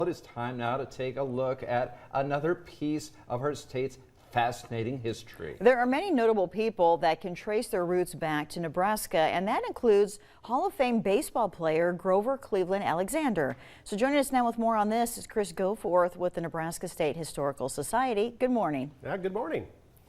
It is time now to take a look at another piece of our state's fascinating history. There are many notable people that can trace their roots back to Nebraska, and that includes Hall of Fame baseball player Grover Cleveland Alexander. So joining us now with more on this is Chris Goforth with the Nebraska State Historical Society. Good morning. Yeah, good morning.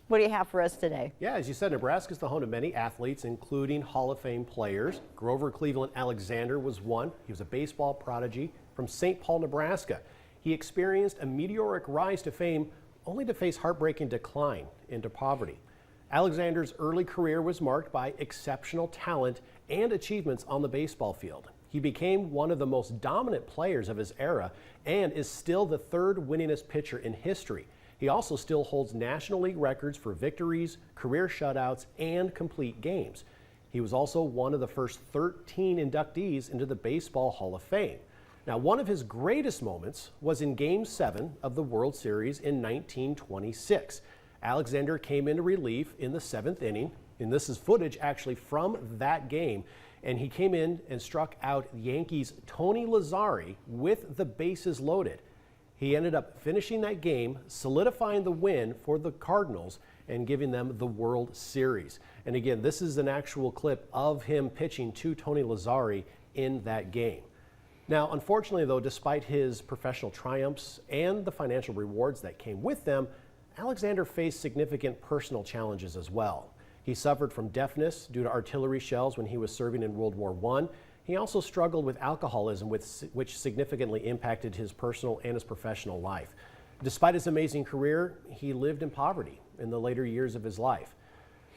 What do you have for us today? Yeah, as you said, Nebraska is the home to many athletes, including Hall of Fame players. Grover Cleveland Alexander was one. He was a baseball prodigy from St. Paul, Nebraska. He experienced a meteoric rise to fame only to face heartbreaking decline into poverty. Alexander's early career was marked by exceptional talent and achievements on the baseball field. He became one of the most dominant players of his era and is still the third winningest pitcher in history. He also still holds National League records for victories, career shutouts, and complete games. He was also one of the first 13 inductees into the Baseball Hall of Fame. Now, one of his greatest moments was in Game 7 of the World Series in 1926. Alexander came into relief in the 7th inning, and this is footage actually from that game, and he came in and struck out Yankees' Tony Lazzari with the bases loaded. He ended up finishing that game, solidifying the win for the Cardinals and giving them the World Series. And again, this is an actual clip of him pitching to Tony Lazzari in that game. Now, unfortunately, though, despite his professional triumphs and the financial rewards that came with them, Alexander faced significant personal challenges as well. He suffered from deafness due to artillery shells when he was serving in World War I. He also struggled with alcoholism, which significantly impacted his personal and his professional life. Despite his amazing career, he lived in poverty in the later years of his life.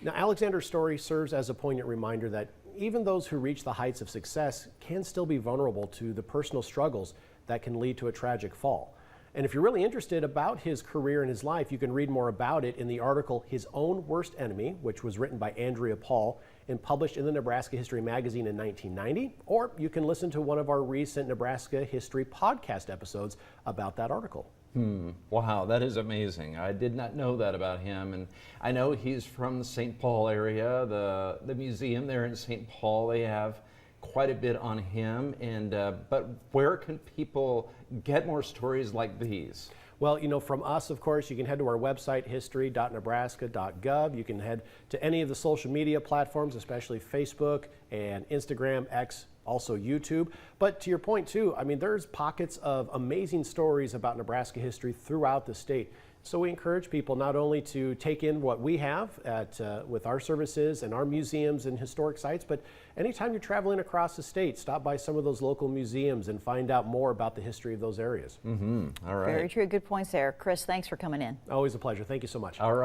Now, Alexander's story serves as a poignant reminder that even those who reach the heights of success can still be vulnerable to the personal struggles that can lead to a tragic fall. And if you're really interested about his career and his life, you can read more about it in the article His Own Worst Enemy, which was written by Andrea Paul and published in the Nebraska History Magazine in 1990, or you can listen to one of our recent Nebraska History podcast episodes about that article. Wow, that is amazing. I did not know that about him, and I know he's from the St. Paul area. The museum there in St. Paul, they have quite a bit on him. And but where can people get more stories like these? Well, you know, from us, of course, you can head to our website, history.nebraska.gov. You can head to any of the social media platforms, especially Facebook and Instagram, X, also YouTube. But to your point, too, I mean, there's pockets of amazing stories about Nebraska history throughout the state. So we encourage people not only to take in what we have with our services and our museums and historic sites, but anytime you're traveling across the state, stop by some of those local museums and find out more about the history of those areas. All right. Very true. Good points there. Chris, thanks for coming in. Always a pleasure. Thank you so much. All right.